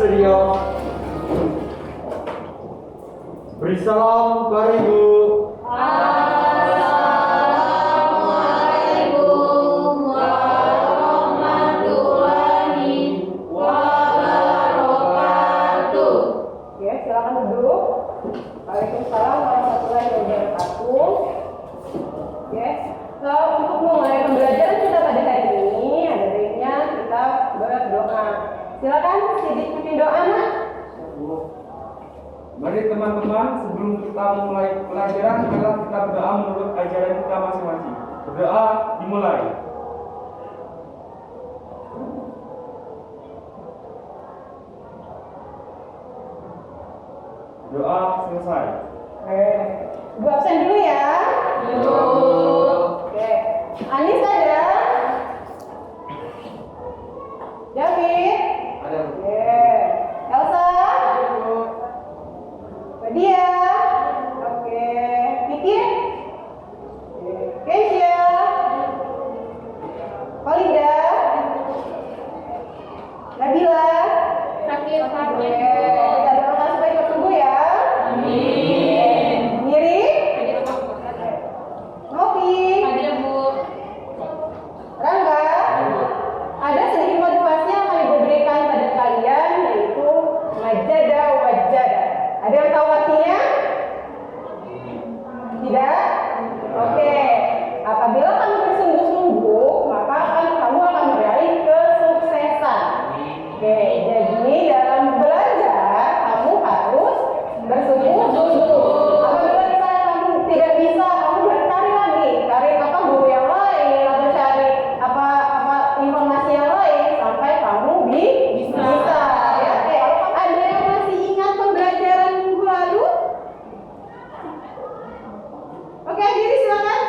studio. Beri salam kepada Ibu. Assalamualaikum warahmatullahi wabarakatuh. Oke, silakan duduk. Waalaikumsalam warahmatullahi wabarakatuh. Oke, untuk mulai pembelajaran kita pada hari ini, ada baiknya kita berdoa. Silakan Sidik pimpin doa, Nak. Mari teman-teman, sebelum kita memulai pelajaran, marilah kita berdoa menurut ajaran kita masing-masing. Berdoa dimulai. Doa selesai. Ibu absen dulu ya. Oke. Anis ada? David? Ada. Oke. Elsa? Nadia? Oke. Vicky? Keisha? Valida? Nabila? Sakit. Kita doakan supaya cepat sembuh ya. Amin. Miri? Hadir Bu. Novi? Hadir Bu. Rangga? Ada sedikit motivasi yang akan Ibu berikan pada kalian, yaitu majada wajada. Ada yang tahu artinya? Tidak? Oke. Apabila kamu bersungguh-sungguh, maka kamu akan meraih kesuksesan. Oke, jadi dalam belajar kamu harus bersungguh-sungguh. Apabila misalnya kamu tidak bisa, kamu cari lagi, cari guru yang lain atau cari informasi yang lain sampai kamu bisa. Ya, oke. Ada yang masih ingat pembelajaran minggu lalu? Oke, Diri silakan.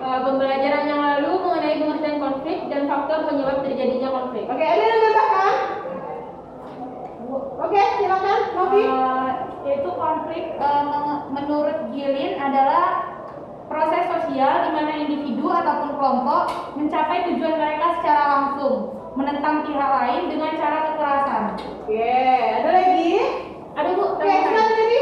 Pembelajaran yang lalu mengenai pengertian konflik dan faktor penyebab terjadinya konflik. Oke, ada yang menambahkan? Oke, silakan, Novi. Yaitu konflik menurut Gilin adalah proses sosial di mana individu ataupun kelompok mencapai tujuan mereka secara langsung, menentang pihak lain dengan cara kekerasan. Oke, ada lagi? Ada Bu, Oke, silakan jadi.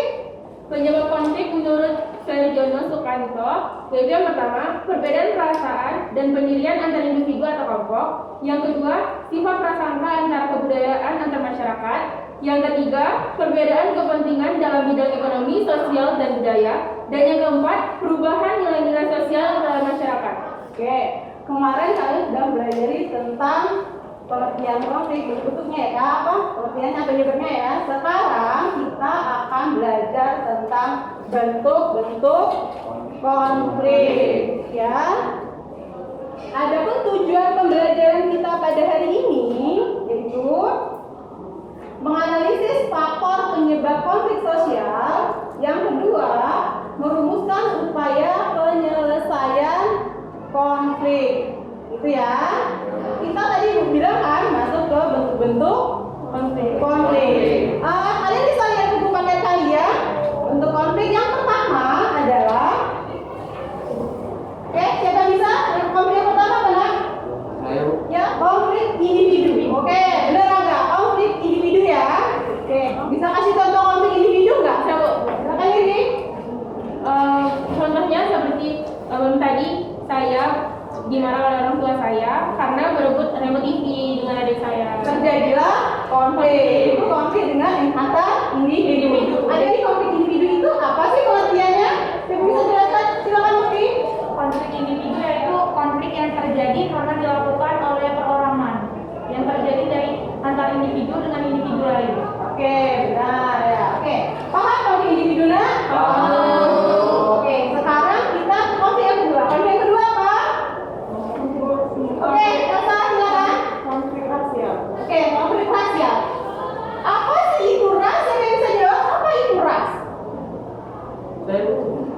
penyebab konflik menurut Sarjono Sukanto, yaitu yang pertama, perbedaan perasaan dan pendirian antar individu atau kelompok. Yang kedua, sifat prasangka antara kebudayaan antar masyarakat. Yang ketiga, perbedaan kepentingan dalam bidang ekonomi, sosial, dan budaya. Dan yang keempat, perubahan nilai-nilai sosial dalam masyarakat. Oke, kemarin kalian sudah belajar tentang pengertian konflik, bentuknya ya, pengertiannya penyebabnya ya. Sekarang kita akan belajar tentang bentuk-bentuk konflik, ya. Adapun tujuan pembelajaran kita pada hari ini yaitu menganalisis faktor penyebab konflik sosial. Yang kedua, merumuskan upaya penyelesaian konflik. Itu ya. Kita tadi bilang kan masuk ke bentuk-bentuk konflik. Kalian bisa lihat buku paket kalian. Bentuk konflik yang pertama adalah, oke, siapa bisa? Konflik yang pertama apa? Ayo. Ya, konflik individu. Oke, benar nggak? Konflik individu ya. Oke, bisa kasih contoh konflik individu nggak? Bisa Bu. Silakan ini. Contohnya seperti tadi saya dimarah oleh orang tua saya karena berebut remote TV dengan adik saya. Terjadilah konflik. Itu konflik dengan antar individu. Ada di konflik individu itu apa sih pengertiannya? Siapa bisa jelaskan? Silakan Novi. Konflik individu yaitu konflik yang terjadi karena dilakukan oleh perorangan yang terjadi dari antar individu dengan individu lain. Oke, benar ya. Oke, paham konflik individu nah? Oke, sekarang kita ke konflik yang kedua. Konflik yang kedua apa? Oke, Elsa silakan. Konflik rasial. Oke, konflik rasial. Apa sih itu ras? Siapa yang bisa jawab? Apa itu ras?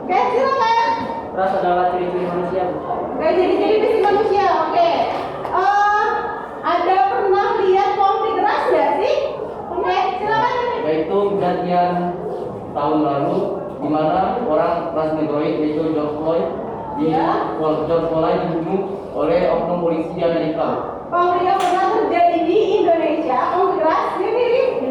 Oke, silakan. Ras adalah ciri-ciri manusia, Bu. Oke, jadi fisik manusia. Oke. Ada pernah lihat konflik ras nggak sih? Oke, silakan. Yaitu kejadian tahun lalu di mana orang ras negroid yaitu George Floyd dibunuh oleh oknum polisi di Amerika. Konflik yang pernah terjadi di Indonesia, konflik ras, ini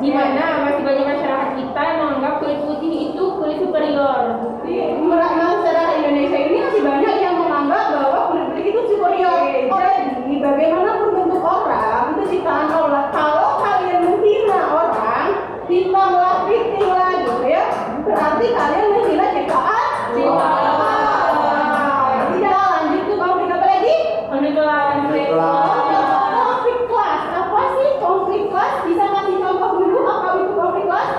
di mana masih banyak masyarakat kita yang menganggap kulit putih itu kulit superior. Di masyarakat Indonesia ini masih banyak yang menganggap bahwa kulit putih itu superior. Jadi bagaimanapun bentuk orang itu ciptaan Allah. Kalau kalian menghina orang, timbang lah, fitting lah gitu ya, berarti kalian menghina ciptaan Allah. Tidak lanjut ke konflik apa lagi? Konflik kelas. Konflik kelas. Apa sih konflik kelas? Bisa kasih contoh dulu apa itu konflik kelas?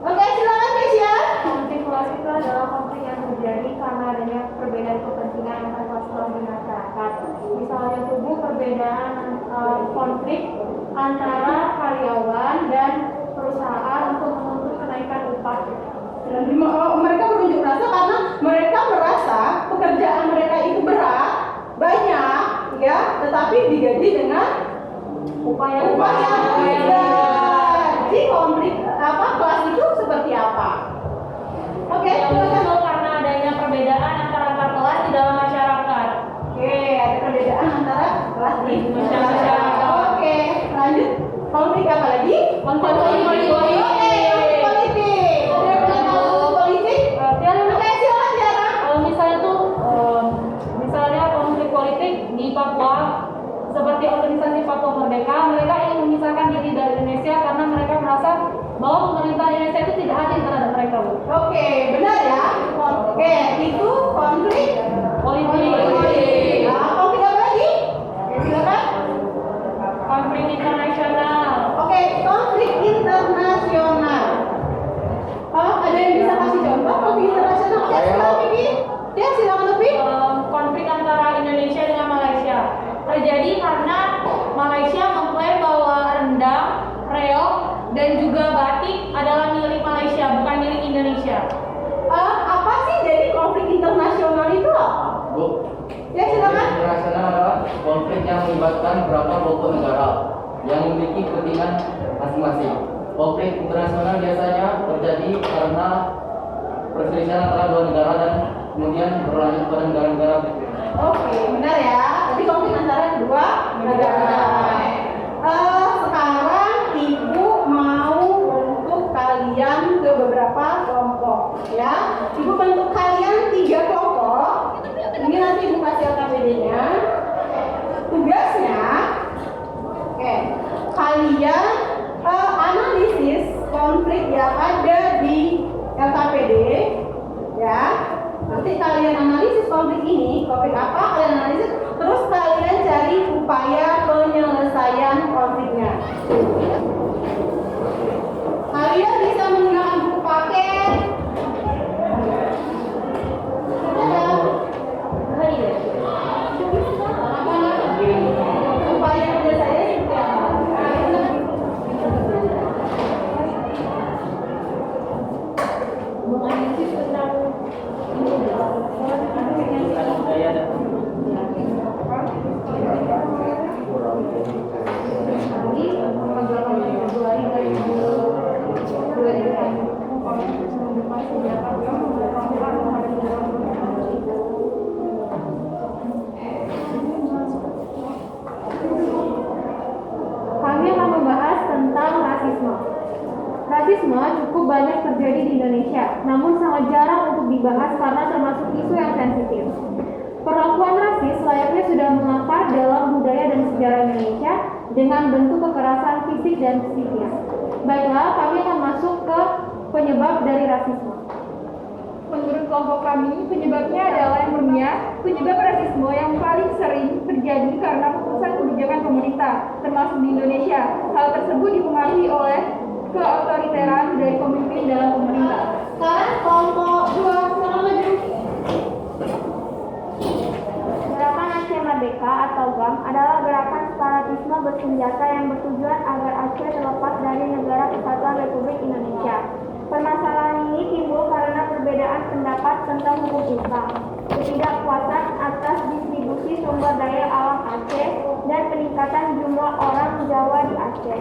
Oke, silakan Kesia. Konflik kelas itu adalah konflik yang terjadi karena adanya perbedaan kepentingan antar kelas di masyarakat. Misalnya tubuh perbedaan konflik antara karyawan dan perusahaan untuk menuntut kenaikan upah. Dan mereka berunjuk rasa karena mereka merasa pekerjaan mereka itu berat, banyak, ya, tetapi digaji dengan upah yang rendah. Jadi konflik kelas itu seperti apa? Oke, silakan. Karena adanya perbedaan antara antar kelas di dalam masyarakat. Oke, ada perbedaan antara kelas di masyarakat. Oke, lanjut. Konflik apa lagi? Konflik politik. Oke, konflik politik. Ada yang pernah tahu politik? Oke, silakan Tiara. Kalau misalnya misalnya konflik politik di Papua, seperti organisasi Papua Merdeka, mereka ingin memisahkan diri dari Indonesia karena mereka merasa bahwa pemerintah Indonesia itu tidak adil terhadap mereka, Bu. Oke, benar ya. Oke, itu konflik Politik. Nah, konflik apa lagi? Oke, silakan. Konflik internasional. Oke, konflik internasional. Ada yang bisa kasih contoh konflik internasional? Ya, silakan Vivi. Ya, silakan Vivi. Konflik antara Indonesia dengan Malaysia terjadi karena Malaysia mengklaim bahwa rendang, reog, dan juga batik adalah milik Malaysia, bukan milik Indonesia. Apa sih jadi konflik internasional itu apa? Bu, Ya, silakan. konflik internasional adalah konflik yang melibatkan beberapa kelompok negara yang memiliki kepentingan masing-masing. Konflik internasional biasanya terjadi karena perselisihan antara dua negara dan kemudian berlanjut pada negara-negara berikutnya. Oke, benar ya. Jadi konflik antara kedua negara. Sekarang Ibu mau bentuk kalian ke beberapa kelompok, ya. Ibu bentuk kalian 3 kelompok. Ini nanti Ibu kasih LKPD-nya. Tugasnya, oke, kalian analisis konflik yang ada di LKPD, ya. Nanti kalian analisis konflik ini, konflik apa kalian analisis, terus kalian cari upaya penyelesaian konfliknya. Kalian bisa menggunakan buku paket. Upaya penyelesaian seperti apa? Menganalisis tentang Kami akan membahas tentang rasisme. Rasisme cukup banyak terjadi di Indonesia, namun sangat jarang untuk dibahas karena termasuk isu yang sensitif. Perlakuan rasis layaknya sudah mengakar dalam budaya dan sejarah Indonesia dengan bentuk kekerasan fisik dan psikis. Baiklah, kami akan masuk ke penyebab dari rasisme. Menurut kelompok kami, penyebabnya adalah yang ilmiah. Penyebab rasisme yang paling sering terjadi karena keputusan kebijakan pemerintah, termasuk di Indonesia. Hal tersebut dipengaruhi oleh keotoriteran dari pemimpin dalam pemerintah. Sekarang kelompok 2, silakan maju. Gerakan Aceh Merdeka atau GAM adalah gerakan separatisme bersenjata yang bertujuan agar Aceh terlepas dari Negara Kesatuan Republik Indonesia. Permasalahan ini timbul karena perbedaan pendapat tentang hukum Islam, ketidakpuasan atas distribusi sumber daya alam Aceh, dan peningkatan jumlah orang Jawa di Aceh.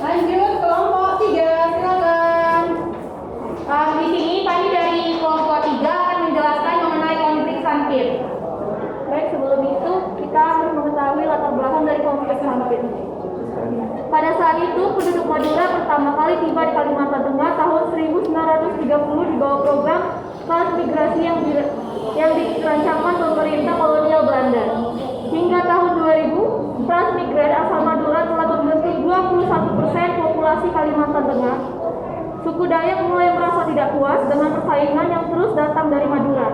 Lanjut kelompok 3, silakan. Di sini kami dari kelompok 3 akan menjelaskan mengenai konflik sampit. Baik, sebelum itu kita harus mengetahui latar belakang dari konflik sampit. Pada saat saat itu penduduk Madura pertama kali tiba di Kalimantan Tengah tahun 1930 di bawah program transmigrasi yang dirancangkan pemerintah kolonial Belanda. Hingga tahun 2000, transmigran asal Madura telah membentuk 21% populasi Kalimantan Tengah. Suku Dayak mulai merasa tidak puas dengan persaingan yang terus datang dari Madura.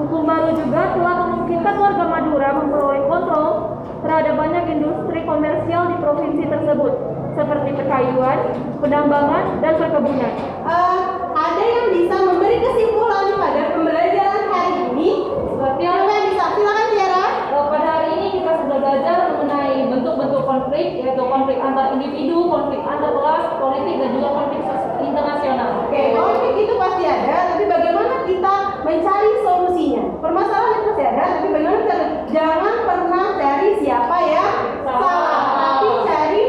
Hukum baru juga telah memungkinkan warga Madura memperoleh kontrol terhadap banyak industri komersial di provinsi tersebut, seperti perkayuan, penambangan, dan perkebunan. Ada yang bisa memberi kesimpulan pada pembelajaran hari ini? Silakan Tiara. Pada hari ini kita sudah belajar mengenai bentuk-bentuk konflik, yaitu konflik antar individu, konflik antar kelas, politik, dan juga konflik internasional. Oke, konflik itu pasti ada, tapi bagaimana kita mencari solusinya? Permasalahan itu pasti ada, tapi bagaimana kita jangan pernah cari siapa yang salah, tapi cari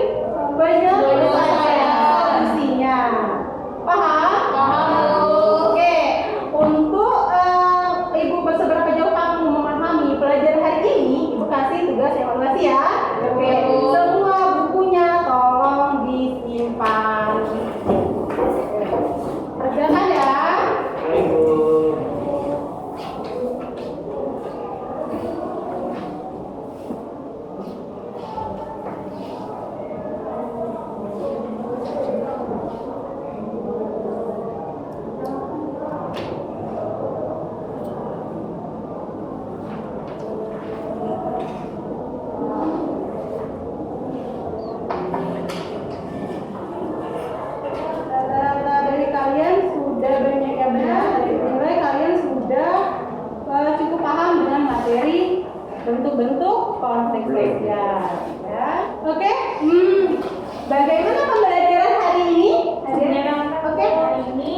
penyelesaian solusinya. Paham? Oke, untuk Ibu seberapa jauh kamu memahami pelajaran hari ini, Ibu kasih tugas evaluasi ya. Oke, semua bukunya tolong disimpan. Kerjakan ya. Rata-rata dari kalian sudah banyak yang benar, dari nilai kalian sudah cukup paham dengan materi bentuk-bentuk konflik sosial. Ya, oke. Bagaimana pembelajaran hari ini? Oke. Hari ini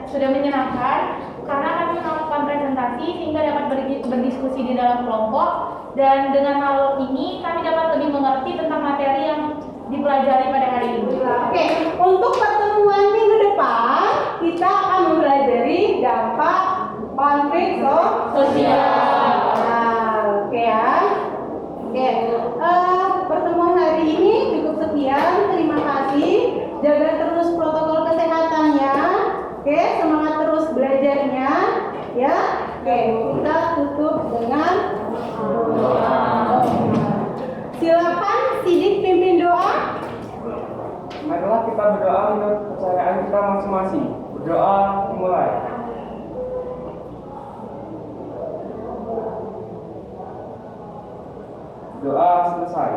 sudah menyenangkan karena kami melakukan presentasi sehingga dapat berdiskusi di dalam kelompok, dan dengan hal ini kami dapat lebih mengerti tentang materi yang dipelajari pada hari ini. Oke, untuk pertemuan minggu depan kita akan mempelajari dampak konflik sosial. Nah, oke ya. Oke, pertemuan hari ini cukup sekian. Terima kasih. Jaga terus protokol kesehatannya. Oke, semangat terus belajarnya. Ya, oke, kita tutup dengan doa. Silakan Sidik pimpin doa. Marilah kita berdoa menurut kepercayaan kita masing-masing. Berdoa dimulai. Doa selesai.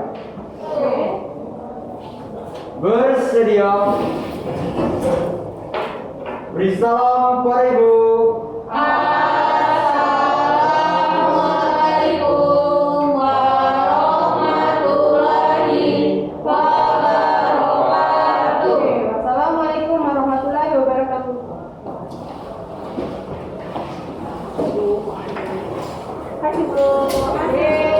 Bersedia. Beri salam kepada Ibu. Assalamualaikum warahmatullahi wabarakatuh. Oke, wassalamualaikum warahmatullahi wabarakatuh. Kasih bro. Oke.